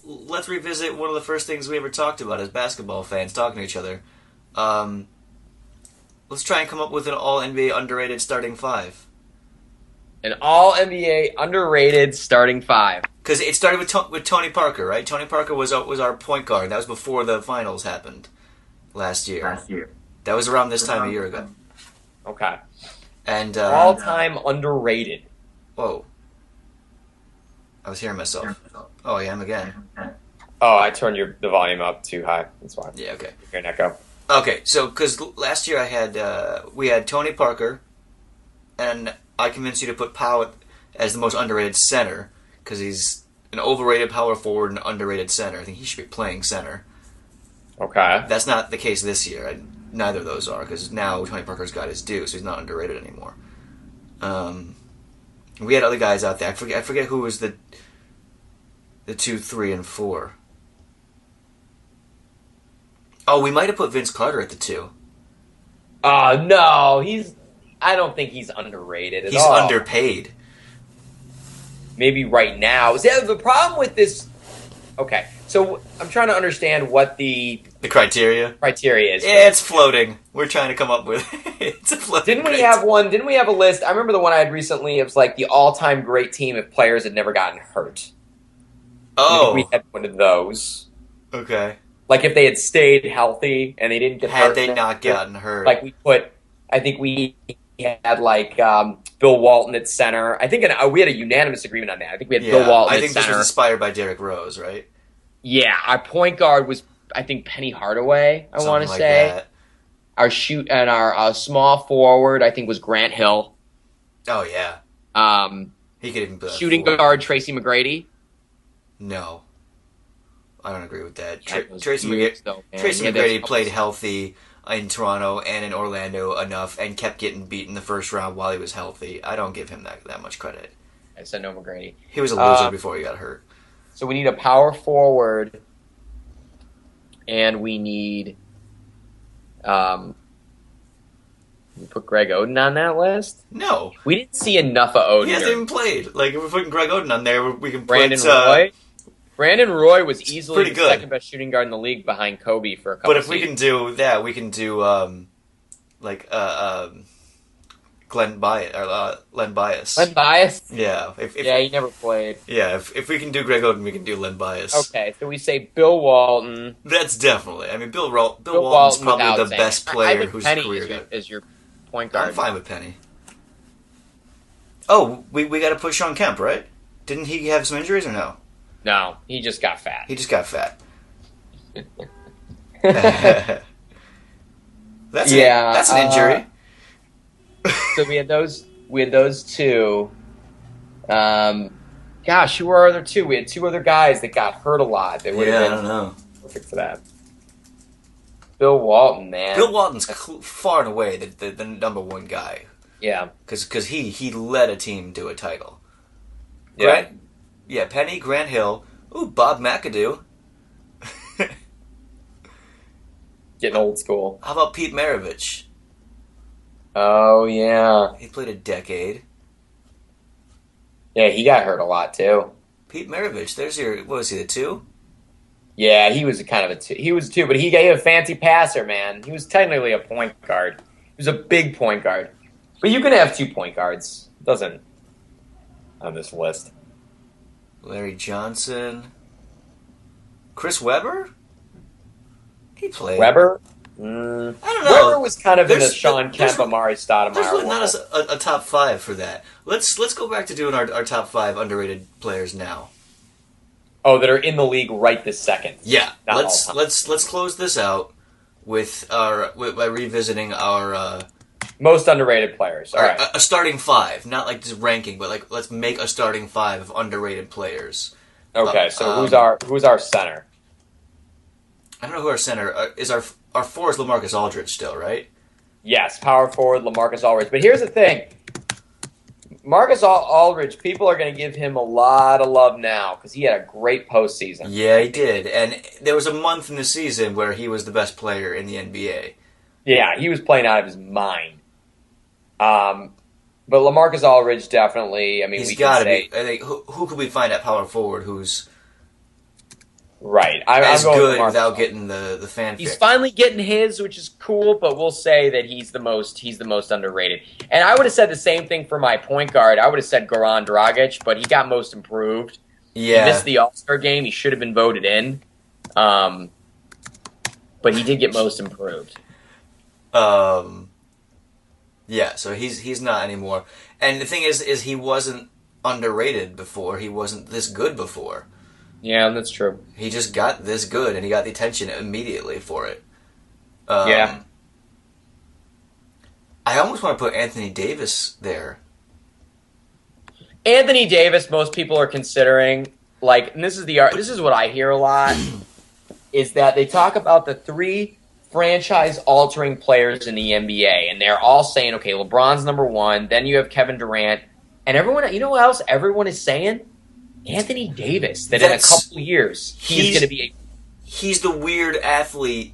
let's revisit one of the first things we ever talked about as basketball fans talking to each other. Let's try and come up with an all-NBA underrated starting five. An all-NBA underrated starting five. Because it started with Tony Parker, right? Tony Parker was our point guard. That was before the finals happened last year. That was around this time a year ago. Okay. And all-time underrated. Whoa. I was hearing myself. Oh, I am again. Oh, I turned the volume up too high. That's why. Yeah, okay. You're an echo. Okay, so because last year we had Tony Parker, and I convinced you to put Powell as the most underrated center because he's an overrated power forward and underrated center. I think he should be playing center. Okay. That's not the case this year. Neither of those are because now Tony Parker's got his due, so he's not underrated anymore. We had other guys out there. I forget who was the 2, 3, and 4. Oh, we might have put Vince Carter at the 2. Oh no, I don't think he's underrated at He's all. underpaid. Maybe right now. See, the problem with this. Okay, so I'm trying to understand what the criteria is. Yeah, it's floating. We're trying to come up with it's a floating. Didn't we have a list? I remember the one I had recently. It was like the all-time great team if players had never gotten hurt. Oh, we had one of those. Okay. Like if they had stayed healthy and they didn't get hurt. Had they not gotten hurt. Like I think we had like Bill Walton at center. I think we had a unanimous agreement on that. I think we had Bill Walton at center. I think this was inspired by Derrick Rose, right? Yeah, our point guard was, I think, Penny Hardaway, I want to say. That. Our small forward, I think, was Grant Hill. Oh, yeah. He could even put shooting guard, Tracy McGrady. No. I don't agree with that. Tracy McGrady played healthy in Toronto and in Orlando enough and kept getting beat in the first round while he was healthy. I don't give him that much credit. I said no McGrady. He was a loser before he got hurt. So we need a power forward, and we need we put Greg Oden on that list? No. We didn't see enough of Oden. He hasn't even played. Like, if we're putting Greg Oden on there, we can Brandon put... Roy? Brandon Roy was easily the good. second best shooting guard in the league behind Kobe for a couple But if seasons. we can do that, we can do, Len Bias. Len Bias? Yeah. He never played. Yeah, if we can do Greg Oden, we can do Len Bias. Okay, so we say Bill Walton. That's definitely. I mean, Bill Walton's probably the best player whose Penny career is your point guard. I'm fine with Penny. Oh, we got to put Sean Kemp, right? Didn't he have some injuries or no? No, he just got fat. That's an injury. So we had those two. Gosh, who were our other two? We had two other guys that got hurt a lot. They would have been I don't know. Perfect for that. Bill Walton, man. Bill Walton's far and away the number one guy. Yeah, because he led a team to a title. Yeah. Penny, Grant Hill, Bob McAdoo. Getting old school. How about Pete Maravich? Oh, yeah. He played a decade. Yeah, he got hurt a lot, too. Pete Maravich, what was he, the 2? Yeah, he was kind of a 2. He was a 2, but he gave a fancy passer, man. He was technically a point guard. He was a big point guard. But you can have 2 point guards. It doesn't on this list. Larry Johnson. Chris Webber? He played. Webber? I don't know. Webber was kind of in the Sean Kemp, Amari Stoudemire. There's really not a top 5 for that. Let's go back to doing our top 5 underrated players now. Oh, that are in the league right this second. Yeah. Let's close this out by revisiting our most underrated players. All right. A starting 5, not like just ranking, but like let's make a starting 5 of underrated players. Okay, so who's our center? I don't know who our center is. Our 4 is LaMarcus Aldridge still, right? Yes, power forward LaMarcus Aldridge. But here's the thing. Marcus Aldridge, people are going to give him a lot of love now because he had a great postseason. Yeah, he did. And there was a month in the season where he was the best player in the NBA. Yeah, he was playing out of his mind. But LaMarcus Aldridge definitely, I mean, he's got to be. I think, who could we find at power forward who's Right. as I'm going good with without getting the fanfic. He's finally getting his, which is cool, but we'll say that he's the most underrated. And I would have said the same thing for my point guard. I would have said Goran Dragic, but he got most improved. Yeah. He missed the All-Star game. He should have been voted in. But he did get most improved. Yeah, so he's not anymore. And the thing is he wasn't underrated before. He wasn't this good before. Yeah, that's true. He just got this good, and he got the attention immediately for it. Yeah. I almost want to put Anthony Davis there. Anthony Davis, most people are considering, like, and this is what I hear a lot, is that they talk about the 3 franchise-altering players in the NBA, and they're all saying, okay, LeBron's number 1, then you have Kevin Durant, and everyone, you know what else everyone is saying? Anthony Davis, that in a couple years, he's going to be He's the weird athlete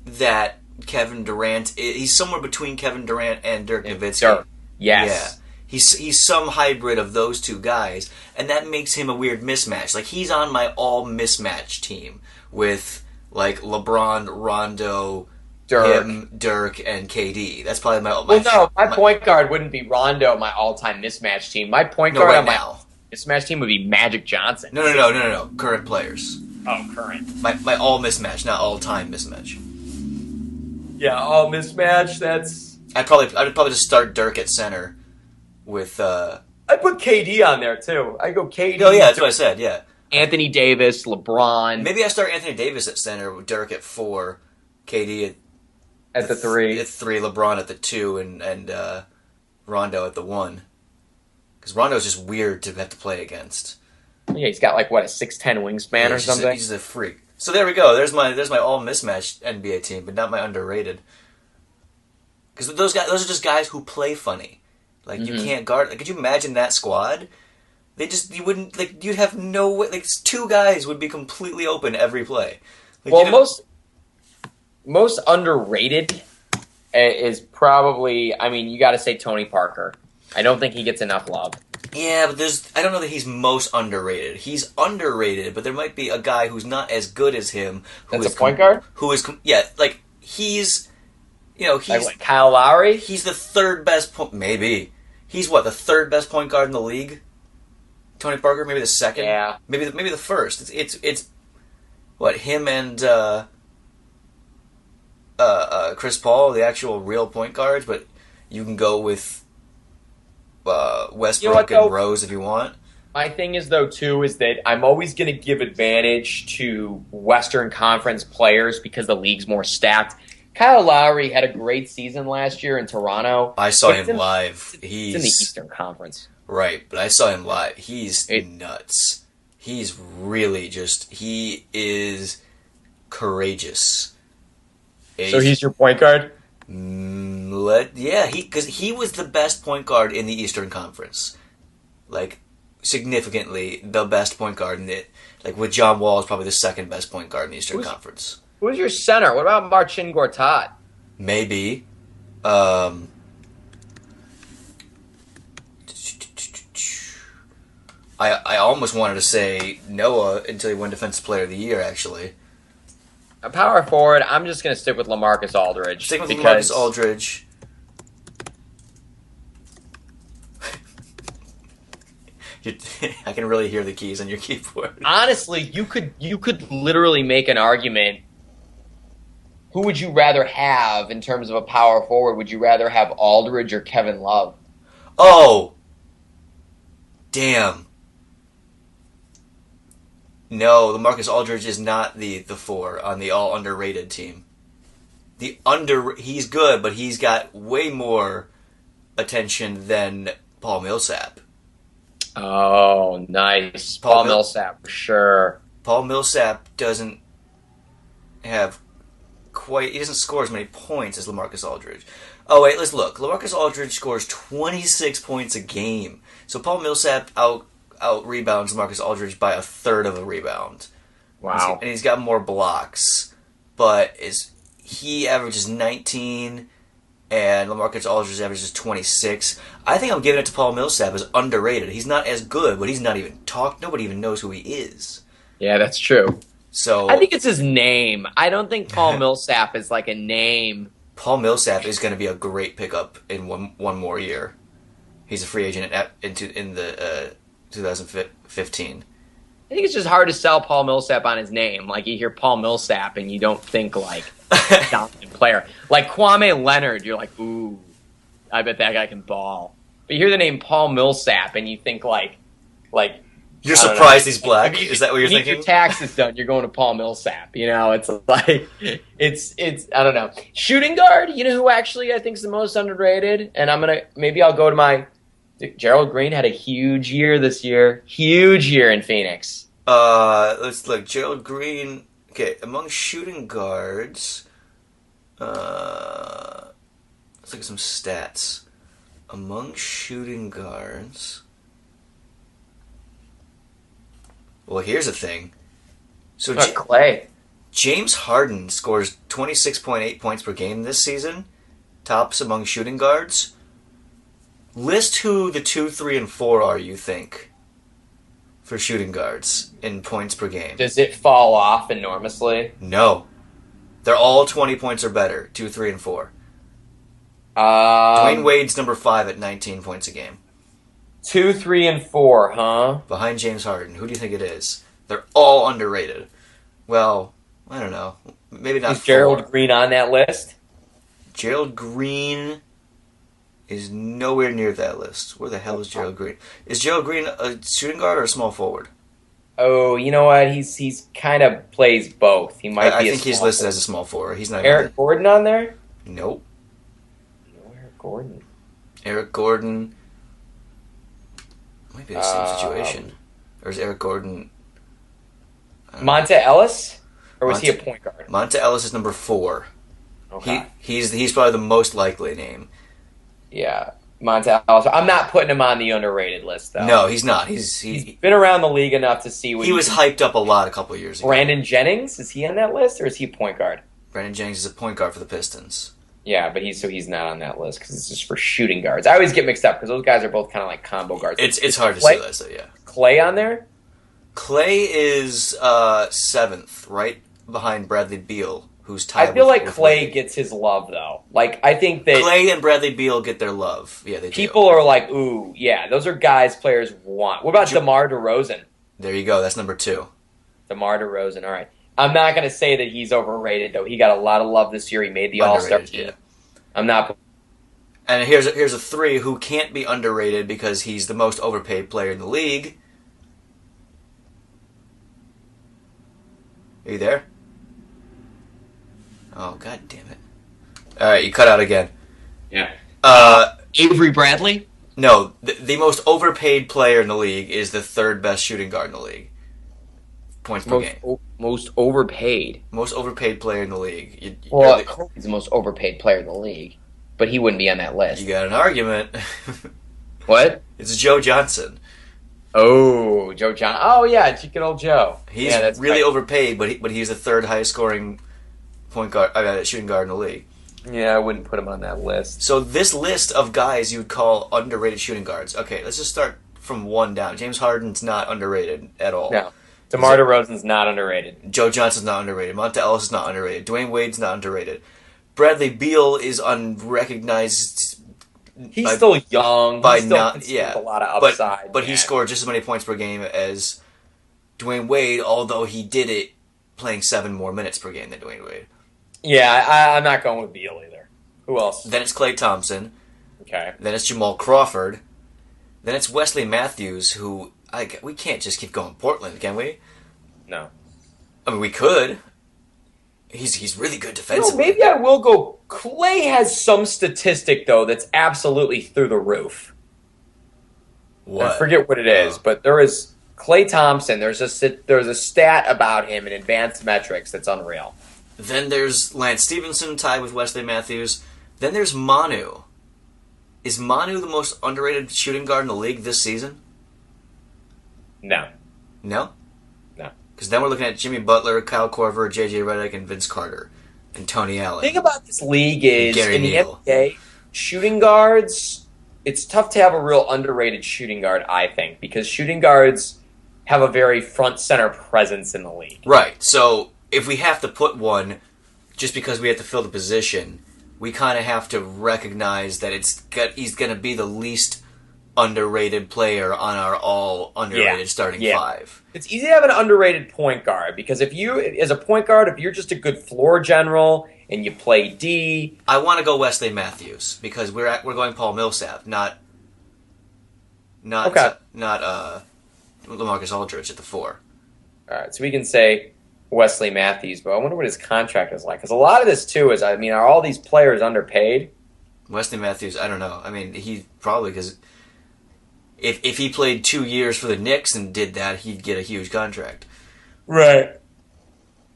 that Kevin Durant is. He's somewhere between Kevin Durant and Dirk Nowitzki. Dirk. Yes. Yeah. He's some hybrid of those two guys, and that makes him a weird mismatch. Like, he's on my all-mismatch team with, like, LeBron, Rondo, him, Dirk, and KD. That's probably my point guard wouldn't be Rondo, my all-time mismatch team. My point guard on my mismatch team would be Magic Johnson. No. Current players. Oh, current. My all mismatch, not all time mismatch. Yeah, all mismatch. That's. I'd probably just start Dirk at center with. I put KD on there too. I go KD. Oh yeah, that's what I said. Yeah. Anthony Davis, LeBron. Maybe I start Anthony Davis at center with Dirk at 4, KD at the 3, at 3, LeBron at the 2, and Rondo at the 1. Because Rondo's just weird to have to play against. Yeah, he's got like what, a 6'10" wingspan or something. He's a freak. So there we go. There's my all mismatched NBA team, but not my underrated. Because those are just guys who play funny. Like you can't guard. Like, could you imagine that squad? You wouldn't like. You'd have no way. Like 2 guys would be completely open every play. Like, well, most underrated is probably. I mean, you got to say Tony Parker. I don't think he gets enough love. Yeah, but I don't know that he's most underrated. He's underrated, but there might be a guy who's not as good as him. That's a point guard? Who is, like, he's, he's... Like Kyle Lowry? He's the 3rd best point... Maybe. He's, the 3rd best point guard in the league? Tony Parker? Maybe the 2nd? Yeah. Maybe the 1st. It's him and, Chris Paul, the actual real point guards, but you can go with... Westbrook and Rose if you want. My thing is, though, too, is that I'm always going to give advantage to Western Conference players because the league's more stacked. Kyle Lowry had a great season last year in Toronto. I saw him live. He's in the Eastern Conference. Right, but I saw him live. He's nuts. He's really he is courageous. So he's your point guard? Because he was the best point guard in the Eastern Conference, like significantly the best point guard in it. Like with John Wall is probably the 2nd best point guard in the Eastern Conference. Who's your center? What about Marcin Gortat? Maybe. I almost wanted to say Noah until he won Defensive Player of the Year. Actually. A power forward, I'm just going to stick with LaMarcus Aldridge. Stick with LaMarcus Aldridge. I can really hear the keys on your keyboard. Honestly, you could literally make an argument. Who would you rather have in terms of a power forward? Would you rather have Aldridge or Kevin Love? Oh! Damn. No, LaMarcus Aldridge is not the 4 on the all-underrated team. He's good, but he's got way more attention than Paul Millsap. Oh, nice. Paul Millsap, for sure. Paul Millsap doesn't have he doesn't score as many points as LaMarcus Aldridge. Oh, wait, let's look. LaMarcus Aldridge scores 26 points a game. So Paul Millsap out rebounds LaMarcus Aldridge by 1/3 of a rebound. Wow. And he's got more blocks. But he averages 19, and LaMarcus Aldridge averages 26. I think I'm giving it to Paul Millsap as underrated. He's not as good, but he's not even talked. Nobody even knows who he is. Yeah, that's true. So I think it's his name. I don't think Paul Millsap is like a name. Paul Millsap is going to be a great pickup in one more year. He's a free agent in the 2015. I think it's just hard to sell Paul Millsap on his name. Like, you hear Paul Millsap and you don't think, like, dominant player. Like, Kwame Leonard, you're like, ooh, I bet that guy can ball. But you hear the name Paul Millsap and you think, like you're surprised he's black? Is that what you're thinking? Your taxes done, you're going to Paul Millsap. You know, it's like, it's I don't know. Shooting guard, you know who actually I think is the most underrated? And maybe I'll go to my... Gerald Green had a huge year this year. Huge year in Phoenix. Let's look. Gerald Green. Okay, among shooting guards, let's look at some stats. Among shooting guards. Well, here's the thing. So Clay. James Harden scores 26.8 points per game this season. Tops among shooting guards. List who the 2, 3, and 4 are, you think, for shooting guards in points per game. Does it fall off enormously? No. They're all 20 points or better, 2, 3, and 4. Dwayne Wade's number 5 at 19 points a game. 2, 3, and 4, huh? Behind James Harden. Who do you think it is? They're all underrated. Well, I don't know. Maybe not. Is Gerald Green on that list? Gerald Green is nowhere near that list. Where the hell is Gerald Green? Is Gerald Green a shooting guard or a small forward? Oh, you know what? He's kind of plays both. He might. I think he's listed as a small forward. He's not. Eric Gordon on there? Nope. No, Eric Gordon. Eric Gordon might be the same situation. Or is Eric Gordon? Monta Ellis, or was he a point guard? Monta Ellis is number 4. Okay. He's probably the most likely name. Yeah, Monta Ellis. I'm not putting him on the underrated list, though. No, he's not. He's been around the league enough to see what he was hyped up a lot a couple of years ago. Brandon Jennings, is he on that list, or is he a point guard? Brandon Jennings is a point guard for the Pistons. Yeah, but he's not on that list because it's just for shooting guards. I always get mixed up because those guys are both kind of like combo guards. It's hard to see that, so yeah. Clay on there? Clay is 7th, right behind Bradley Beal, who's tied. I feel like with Clay Wade. gets his love, though. Like, I think that Clay and Bradley Beal get their love. Yeah, they do. People are like, ooh, yeah, those are guys players want. What about DeMar DeRozan? There you go. That's number 2. DeMar DeRozan, all right. I'm not going to say that he's overrated, though. He got a lot of love this year. He made the All-Star team. Yeah. I'm not. And here's a 3 who can't be underrated because he's the most overpaid player in the league. Are you there? Oh, god damn it. Alright, you cut out again. Yeah. Avery Bradley? No, the most overpaid player in the league is the 3rd best shooting guard in the league. Points per game. Most overpaid? Most overpaid player in the league. Kobe's the most overpaid player in the league, but he wouldn't be on that list. You got an argument. What? It's Joe Johnson. Oh, Joe Johnson. Oh, yeah, good old Joe. He's really overpaid, but he's the 3rd highest scoring shooting guard in the league. Yeah, I wouldn't put him on that list. So this list of guys you would call underrated shooting guards. Okay, let's just start from 1 down. James Harden's not underrated at all. No. DeMar DeRozan's not underrated. Joe Johnson's not underrated. Monta Ellis is not underrated. Dwayne Wade's not underrated. Bradley Beal is unrecognized. He's still young. He's still a lot of upside. But he scored just as many points per game as Dwayne Wade, although he did it playing 7 more minutes per game than Dwayne Wade. Yeah, I'm not going with Beal either. Who else? Then it's Klay Thompson. Okay. Then it's Jamal Crawford. Then it's Wesley Matthews, who we can't just keep going Portland, can we? No. I mean, we could. He's really good defensively. Maybe I will go. Klay has some statistic, though, that's absolutely through the roof. What? I forget what it is, but there is Klay Thompson. There's a stat about him in advanced metrics that's unreal. Then there's Lance Stevenson tied with Wesley Matthews. Then there's Manu. Is Manu the most underrated shooting guard in the league this season? No. No? No. Because then we're looking at Jimmy Butler, Kyle Korver, J.J. Redick, and Vince Carter. And Tony Allen. The thing about this league is, Gary in the Neal. NBA, shooting guards, it's tough to have a real underrated shooting guard, I think, because shooting guards have a very front center presence in the league. Right. So if we have to put one, just because we have to fill the position, we kind of have to recognize that he's going to be the least underrated player on our all underrated starting five. It's easy to have an underrated point guard because if you, as a point guard, if you're just a good floor general and you play D, I want to go Wesley Matthews because we're going Paul Millsap, not LaMarcus Aldridge at the 4. All right, so we can say Wesley Matthews, but I wonder what his contract is like because a lot of this too is, I mean, are all these players underpaid? Wesley Matthews, I don't know. I mean, he probably because. If he played 2 years for the Knicks and did that, he'd get a huge contract. Right.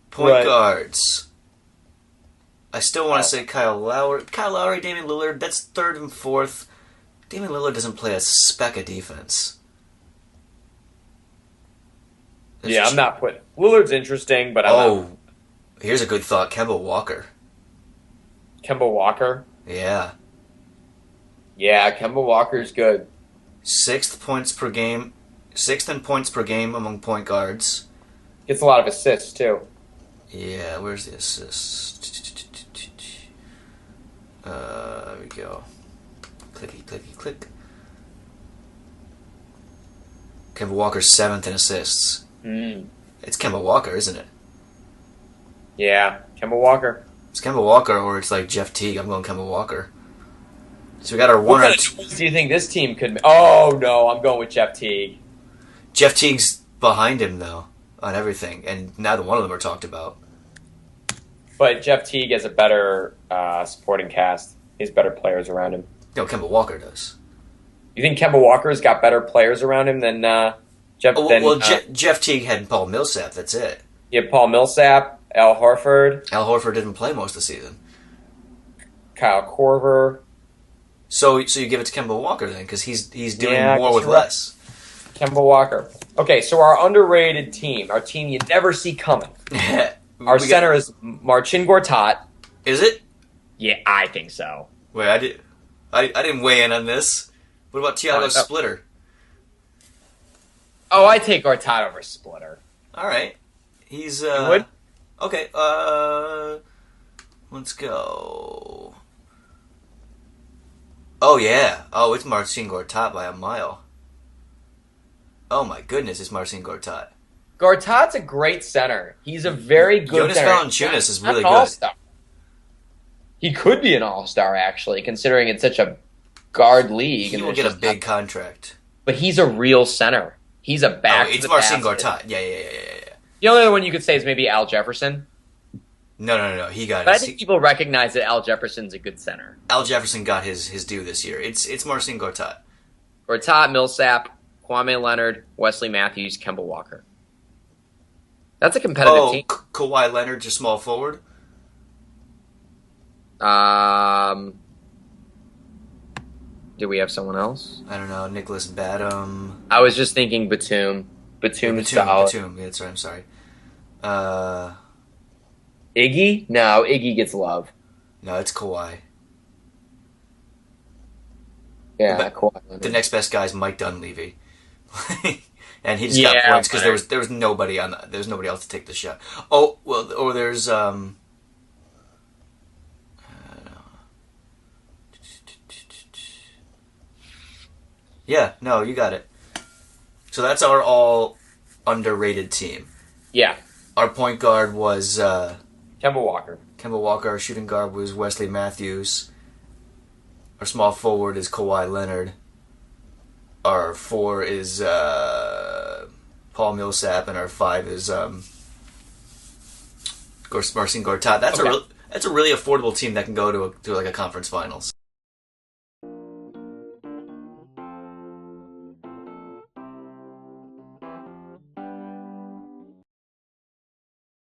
Point guards. I still want to say Kyle Lowry, Damian Lillard. That's 3rd and 4th. Damian Lillard doesn't play a speck of defense. I'm not putting Lillard's interesting, but I'm not. Here's a good thought: Kemba Walker. Kemba Walker. Yeah, Kemba Walker's good. 6th in points per game among point guards. Gets a lot of assists too. Yeah, where's the assists? There we go. Clicky, clicky, click. Kemba Walker's 7th in assists. It's Kemba Walker, isn't it? Yeah, Kemba Walker. It's Kemba Walker, or it's like Jeff Teague. I'm going Kemba Walker. So we got our What kind of choice do you think this team could? Oh no, I'm going with Jeff Teague. Jeff Teague's behind him though on everything, and neither one of them are talked about. But Jeff Teague has a better supporting cast. He has better players around him. No, Kemba Walker does. You think Kemba Walker's got better players around him than Jeff? Jeff Teague had Paul Millsap. That's it. You have Paul Millsap, Al Horford. Al Horford didn't play most of the season. Kyle Korver. So you give it to Kemba Walker then, because he's doing more with less. Kemba Walker. Okay, so our underrated team, our team you never see coming. Our center is Marcin Gortat. Is it? Yeah, I think so. Wait, I didn't weigh in on this. What about Thiago Splitter? Oh, I take Gortat over Splitter. All right, he's You would? Okay. Let's go. Oh, yeah. Oh, it's Marcin Gortat by a mile. Oh, my goodness, it's Marcin Gortat. Gortat's a great center. He's a very good center. Jonas Valanciunas is really good. All-star. He could be an all-star, actually, considering it's such a guard league. He will get a big contract. But he's a real center. He's a back. Oh, it's Marcin Gortat. Yeah. The only other one you could say is maybe Al Jefferson. No. He got But I think people recognize that Al Jefferson's a good center. Al Jefferson got his due this year. It's Marcin Gortat. Gortat, Millsap, Kwame Leonard, Wesley Matthews, Kemba Walker. That's a competitive team. Kawhi Leonard, just small forward. Do we have someone else? I don't know. Nicholas Batum. I was just thinking Batum. Batum is solid. Batum. Yeah, that's right. I'm sorry. Iggy? No, Iggy gets love. No, it's Kawhi. Yeah, Kawhi. The next best guy is Mike Dunleavy, and he just got points because there was nobody else to take the shot. Oh well, or there's Yeah, no, you got it. So that's our all underrated team. Yeah. Our point guard was Kemba Walker. Kemba Walker. Our shooting guard was Wesley Matthews. Our small forward is Kawhi Leonard. Our 4 is Paul Millsap, and our 5 is Marcin Gortat. That's a really affordable team that can go to like a conference finals.